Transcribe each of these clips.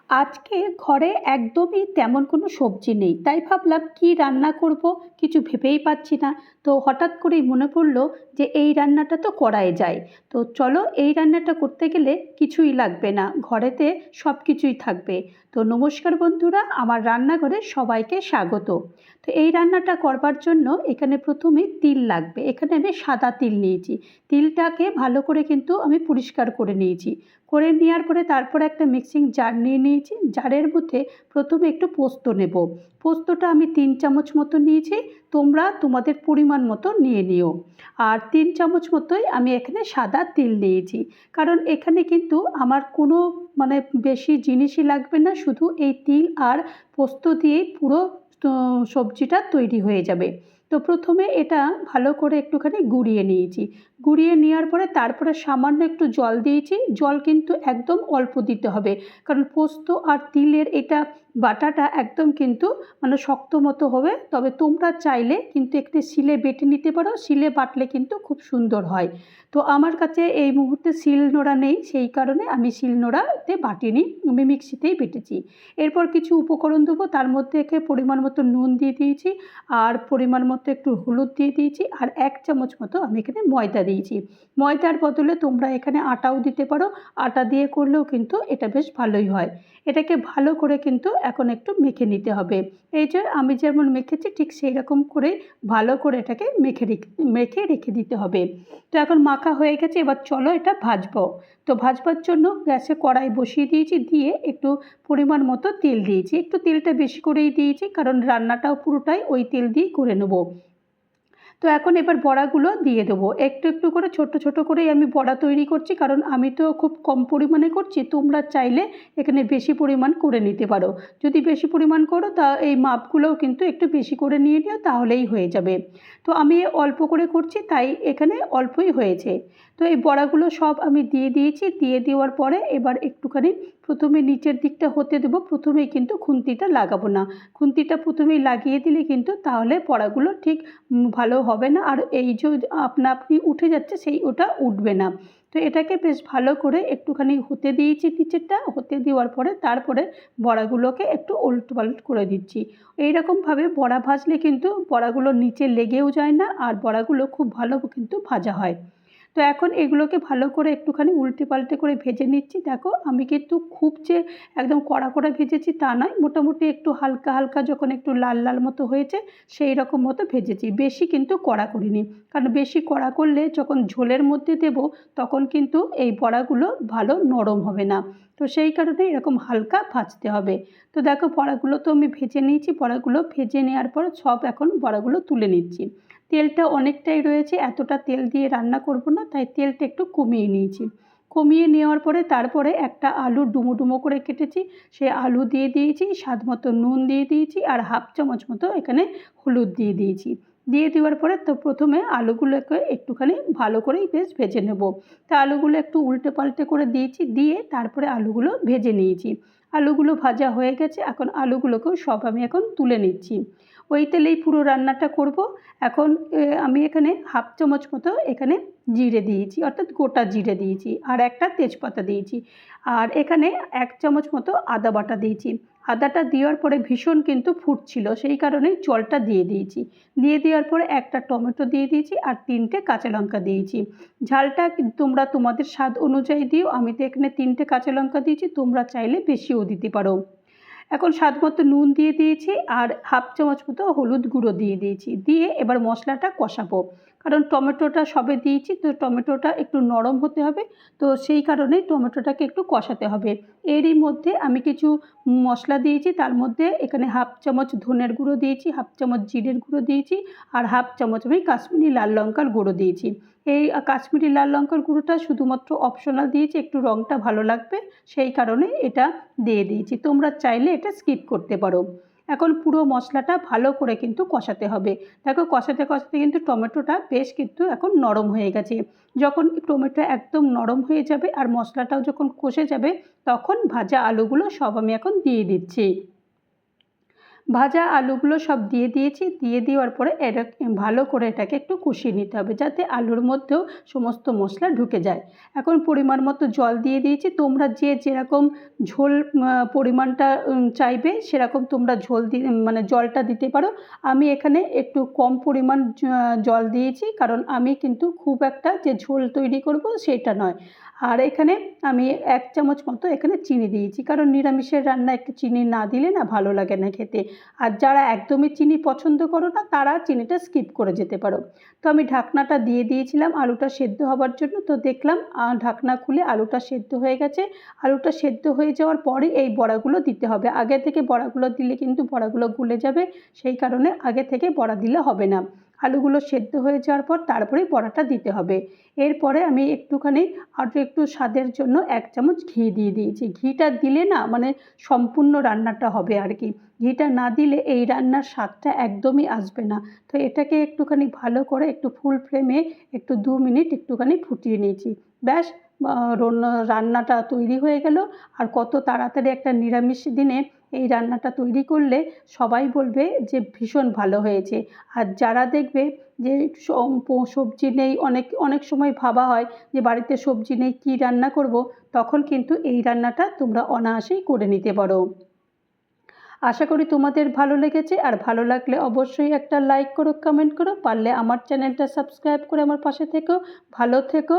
আজকে ঘরে একদমই তেমন কোনো সবজি নেই, তাই ভাবলাম কি রান্না করব কিছু ভেবেই পাচ্ছি না। তো হঠাৎ করেই মনে পড়লো যে এই রান্নাটা তো করাই যায়। তো চলো, এই রান্নাটা করতে গেলে কিছুই লাগবে না, ঘরেতে সব কিছুই থাকবে। তো নমস্কার বন্ধুরা, আমার রান্নাঘরে সবাইকে স্বাগত। তো এই রান্নাটা করবার জন্য এখানে প্রথমে তিল লাগবে। এখানে আমি সাদা তিল নিয়েছি। তিলটাকে ভালো করে কিন্তু আমি পরিষ্কার করে নিয়েছি। করে নেওয়ার পরে তারপরে একটা মিক্সিং জার নিয়ে নিয়েছি। জারের মধ্যে প্রথমে একটু পোস্ত নেব। পোস্তটা আমি 3 চামচ মতো নিয়েছি। তোমরা তোমাদের পরিমাণ মতো নিয়ে নিও। আর 3 চামচ মতোই আমি এখানে সাদা তিল নিয়েছি, কারণ এখানে কিন্তু আমার কোনো বেশি জিনিসই লাগবে না, শুধু এই তিল আর পোস্ত দিয়েই পুরো সবজিটা তৈরি হয়ে যাবে। তো প্রথমে এটা ভালো করে একটুখানি গুঁড়িয়ে নিয়েছি। গুঁড়িয়ে নেওয়ার পরে তারপরে সামান্য একটু জল দিয়েছি। জল কিন্তু একদম অল্প দিতে হবে, কারণ পোস্ত আর তিলের এটা বাটাটা একদম কিন্তু শক্ত মতো হবে। তবে তোমরা চাইলে কিন্তু একটু শিলে বেটে নিতে পারো, শিলে বাটলে কিন্তু খুব সুন্দর হয়। তো আমার কাছে এই মুহূর্তে শিলনোড়া নেই, সেই কারণে আমি শিলনোড়াতে বাটিনি, আমি মিক্সিতেই বেটেছি। এরপর কিছু উপকরণ দেবো, তার মধ্যে পরিমাণ মতো নুন দিয়ে দিয়েছি, আর পরিমাণ মতো একটু হলুদ দিয়ে দিয়েছি, আর 1 চামচ মতো আমি এখানে ময়দা দিয়েছি। ময়দার বদলে তোমরা এখানে আটাও দিতে পারো, আটা দিয়ে করলেও কিন্তু এটা বেশ ভালোই হয়। এটাকে ভালো করে কিন্তু এখন একটু মেখে নিতে হবে। এই যে আমি যেমন মেখেছি ঠিক সেই রকম করে ভালো করে এটাকে মেখে রেখে দিতে হবে। তো এখন মাখা হয়ে গেছে, এবার চলো এটা ভাজবো। তো ভাজবার জন্য গ্যাসে কড়াই বসিয়ে দিয়েছি, দিয়ে একটু পরিমাণ মতো তেল দিয়েছি। একটু তেলটা বেশি করেই দিয়েছি, কারণ রান্নাটাও পুরোটাই ওই তেল দিয়েই করে নেব। তো এখন এবার বড়াগুলো দিয়ে দেবো। একটু একটু করে ছোট ছোট করেই আমি বড়া তৈরি করছি, কারণ আমি তো খুব কম পরিমাণে করছি। তোমরা চাইলে এখানে বেশি পরিমাণ করে নিতে পারো। যদি বেশি পরিমাণ করো তা এই মাপগুলোও কিন্তু একটু বেশি করে নিয়ে নিও, তাহলেই হয়ে যাবে। তো আমি অল্প করে করছি, তাই এখানে অল্পই হয়েছে। তো এই বড়াগুলো সব আমি দিয়ে দিয়েছি। দিয়ে দেওয়ার পরে এবার একটুখানি প্রথমে নিচের দিকটা হতে দেবো। প্রথমেই কিন্তু খুন্তিটা লাগাবো না। খুন্তিটা প্রথমেই লাগিয়ে দিলে কিন্তু তাহলে বড়াগুলো ঠিক ভালো হবে না, আর এই যে আপনা আপনি উঠে যাচ্ছে সেই ওটা উঠবে না। তো এটাকে বেশ ভালো করে একটুখানি হতে দিয়েছি, নিচেরটা হতে দেওয়ার পরে তারপরে বড়াগুলোকে একটু উলটপালট করে দিচ্ছি। এইরকমভাবে বড়া ভাজলে কিন্তু বড়াগুলো নিচে লেগেও যায় না, আর বড়াগুলো খুব ভালো কিন্তু ভাজা হয়। তো এখন এগুলোকে ভালো করে একটুখানি উল্টে পাল্টে করে ভেজে নিচ্ছি। দেখো, আমি কিন্তু খুব যে একদম কড়া কড়া ভেজেছি তা নয়, মোটামুটি একটু হালকা হালকা যখন একটু লাল লাল মতো হয়েছে সেই রকম মতো ভেজেছি, বেশি কিন্তু কড়া করিনি। কারণ বেশি কড়া করলে যখন ঝোলের মধ্যে দেব তখন কিন্তু এই বড়াগুলো ভালো নরম হবে না। তো সেই কারণে এরকম হালকা ভাজতে হবে। তো দেখো, বড়াগুলো তো আমি ভেজে নিয়েছি। বড়াগুলো ভেজে নেওয়ার পর সব এখন বড়াগুলো তুলে নিচ্ছি। তেলটা অনেকটাই রয়েছে, এতটা তেল দিয়ে রান্না করব না, তাই তেলটা একটু কমিয়ে নিয়েছি। কমিয়ে নেওয়ার পরে তারপরে একটা আলু ডুমো ডুমো করে কেটেছি, সে আলু দিয়ে দিয়েছি, স্বাদ মতো নুন দিয়ে দিয়েছি, আর 1/2 চামচ মতো এখানে হলুদ দিয়ে দিয়েছি। দিয়ে দেওয়ার পরে তো প্রথমে আলুগুলোকে একটুখানি ভালো করেই বেশ ভেজে নেব। তা আলুগুলো একটু উল্টে পাল্টে করে দিয়েছি, দিয়ে তারপরে আলুগুলো ভেজে নিয়েছি। আলুগুলো ভাজা হয়ে গেছে, এখন আলুগুলোকেও সব আমি এখন তুলে নিচ্ছি। ওই তেলেই পুরো রান্নাটা করব। এখন আমি এখানে 1/2 চামচ মতো এখানে জিরে দিয়েছি, অর্থাৎ গোটা জিরে দিয়েছি, আর একটা তেজপাতা দিয়েছি। আর এখানে 1 চামচ মতো আদা বাটা দিয়েছি। আদাটা দেওয়ার পরে ভীষণ কিন্তু ফুটছিল, সেই কারণেই জলটা দিয়ে দিয়েছি। দিয়ে দেওয়ার পরে একটা টমেটো দিয়ে দিয়েছি, আর 3টে কাঁচা লঙ্কা দিয়েছি। ঝালটা তোমরা তোমাদের স্বাদ অনুযায়ী দিও। আমি তো এখানে 3টে কাঁচা লঙ্কা দিয়েছি, তোমরা চাইলে বেশিও দিতে পারো। এখন স্বাদ মতো নুন দিয়ে দিয়েছি, আর 1/2 চামচ মতো হলুদ গুঁড়ো দিয়ে দিয়েছি। দিয়ে এবার মশলাটা কষাবো, কারণ টমেটোটা সবে দিয়েছি, তো টমেটোটা একটু নরম হতে হবে। তো সেই কারণেই টমেটোটাকে একটু কষাতে হবে। এরই মধ্যে আমি কিছু মশলা দিয়েছি, তার মধ্যে এখানে 1/2 চামচ ধনের গুঁড়ো দিয়েছি, 1/2 চামচ জিরের গুঁড়ো দিয়েছি, আর 1/2 চামচ আমি কাশ্মীরি লাল লঙ্কার গুঁড়ো দিয়েছি। এই কাশ্মীরি লাল লঙ্কার গুঁড়োটা শুধুমাত্র অপশনাল দিয়েছি, একটু রঙটা ভালো লাগবে সেই কারণে এটা দিয়ে দিয়েছি। তোমরা চাইলে এটা স্কিপ করতে পারো। এখন পুরো মশলাটা ভালো করে কিন্তু কষাতে হবে। দেখো, কষাতে কষাতে কিন্তু টমেটোটা বেশ কিন্তু এখন নরম হয়ে গেছে। যখন টমেটো একদম নরম হয়ে যাবে আর মশলাটাও যখন কষে যাবে, তখন ভাজা আলুগুলো সব আমি এখন দিয়ে দিচ্ছি। ভাজা আলুগুলো সব দিয়ে দিয়েছি, দিয়ে দেওয়ার পরে এটা ভালো করে এটাকে একটু কষিয়ে নিতে হবে যাতে আলুর মধ্যেও সমস্ত মশলা ঢুকে যায়। এখন পরিমাণ মতো জল দিয়ে দিয়েছি, তোমরা যে যেরকম ঝোল পরিমাণটা চাইবে সেরকম তোমরা ঝোল মানে জলটা দিতে পারো। আমি এখানে একটু কম পরিমাণ জল দিয়েছি, কারণ আমি কিন্তু খুব একটা যে ঝোল তৈরি করব সেটা নয়। আর এখানে আমি 1 চামচ মতো এখানে চিনি দিয়েছি, কারণ নিরামিষের রান্না একটু চিনি না দিলে না ভালো লাগে না খেতে। আর যারা একদমই চিনি পছন্দ করো না তারা চিনিটা স্কিপ করে যেতে পারো। তো আমি ঢাকনাটা দিয়ে দিয়েছিলাম আলুটা সেদ্ধ হবার জন্য। তো দেখলাম ঢাকনা খুলে আলুটা সেদ্ধ হয়ে গেছে। আলুটা সেদ্ধ হয়ে যাওয়ার পরে এই বড়াগুলো দিতে হবে। আগে থেকে বড়াগুলো দিলে কিন্তু বড়াগুলো গলে যাবে, সেই কারণে আগে থেকে বড়া দিলে হবে না। আলুগুলো সেদ্ধ হয়ে যাওয়ার পর তারপরেই বড়াটা দিতে হবে। এরপরে আমি একটুখানি আর একটু স্বাদের জন্য 1 চামচ ঘি দিয়ে দিয়েছি। ঘিটা দিলে না মানে সম্পূর্ণ রান্নাটা হবে আর কি। ঘিটা না দিলে এই রান্নার স্বাদটা একদমই আসবে না। তো এটাকে একটুখানি ভালো করে একটু ফুল ফ্লেমে একটু 2 মিনিট একটুখানি ফুটিয়ে নিয়েছি। ব্যাস, রান্নাটা তৈরি হয়ে গেল। আর কত তাড়াতাড়ি একটা নিরামিষ দিনে এই রান্নাটা তৈরি করলে সবাই বলবে যে ভীষণ ভালো হয়েছে। আর যারা দেখবে যে সবজি নেই, অনেক অনেক সময় ভাবা হয় যে বাড়িতে সবজি নেই কী রান্না করব, তখন কিন্তু এই রান্নাটা তোমরা অনায়াসেই করে নিতে পারো। আশা করি তোমাদের ভালো লেগেছে, আর ভালো লাগলে অবশ্যই একটা লাইক করো, কমেন্ট করো, পারলে আমার চ্যানেলটা সাবস্ক্রাইব করে আমার পাশে থেকো। ভালো থেকো,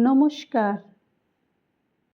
নমস্কার।